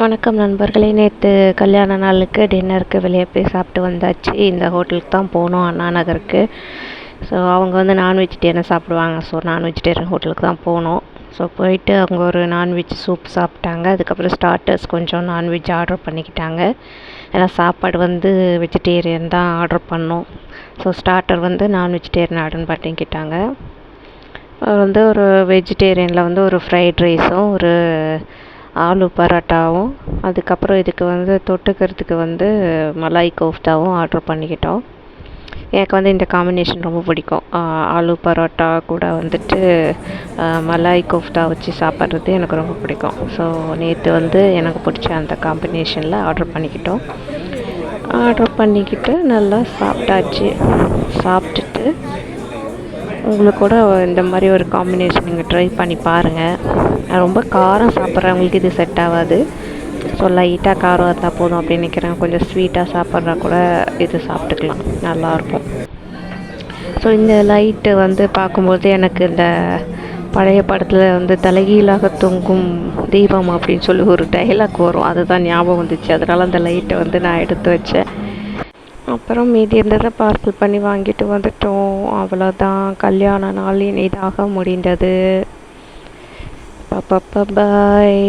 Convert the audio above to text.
வணக்கம் நண்பர்களே. நேற்று கல்யாண நாளுக்கு டின்னருக்கு வெளியே போய் சாப்பிட்டு வந்தாச்சு. இந்த ஹோட்டலுக்கு தான் போனோம், அண்ணா நகருக்கு. ஸோ அவங்க வந்து நான் வெஜிடேரியன் சாப்பிடுவாங்க. ஸோ நான் வெஜிடேரியன் ஹோட்டலுக்கு தான் போனோம். ஸோ போயிட்டு அவங்க ஒரு நான்வெஜ் சூப் சாப்பிட்டாங்க. அதுக்கப்புறம் ஸ்டார்டர்ஸ் கொஞ்சம் நான்வெஜ் ஆர்டர் பண்ணிக்கிட்டாங்க. ஏன்னா சாப்பாடு வந்து வெஜிடேரியன் தான் ஆர்டர் பண்ணோம். ஸோ ஸ்டார்டர் வந்து நான் வெஜிடேரியன் ஆர்டர் பண்ணிக்கிட்டாங்க. வந்து ஒரு வெஜிடேரியனில் வந்து ஒரு ஃப்ரைட் ரைஸும் ஒரு ஆலு பரோட்டாவும், அதுக்கப்புறம் இதுக்கு வந்து தொட்டுக்கிறதுக்கு வந்து மலாய் கோஃப்தாவும் ஆர்டர் பண்ணிக்கிட்டோம். எனக்கு வந்து இந்த காம்பினேஷன் ரொம்ப பிடிக்கும். ஆலு பரோட்டா கூட வந்துட்டு மலாய் கோஃப்தா வச்சு சாப்பிட்றது எனக்கு ரொம்ப பிடிக்கும். ஸோ நேற்று வந்து எனக்கு பிடிச்ச அந்த காம்பினேஷனில் ஆர்டர் பண்ணிக்கிட்டு நல்லா சாப்பிட்டாச்சு. சாப்பிட்டுட்டு உங்களுக்கு கூட இந்த மாதிரி ஒரு காம்பினேஷன் நீங்கள் ட்ரை பண்ணி பாருங்கள். ரொம்ப காரம் சாப்பிட்றவங்களுக்கு இது செட் ஆகாது. ஸோ லைட்டாக காரம் இருந்தால் போதும் அப்படின்னு நினைக்கிறேன். கொஞ்சம் ஸ்வீட்டாக சாப்பிட்றா கூட இது சாப்பிட்டுக்கலாம், நல்லாயிருக்கும். ஸோ இந்த லைட்டு வந்து பார்க்கும்போது எனக்கு இந்த பழைய படத்தில் வந்து தலைகீழாக தொங்கும் தீபம் அப்படின்னு சொல்லி ஒரு டைலாக் வரும், அதுதான் ஞாபகம் வந்துச்சு. அதனால் அந்த லைட்டை வந்து நான் எடுத்து வச்சேன். அப்புறம் மீதி இருந்ததை பார்சல் பண்ணி வாங்கிட்டு வந்துட்டோம். அவ்வளோதான், கல்யாண நாள் இனிதாக முடிந்தது. பாய்.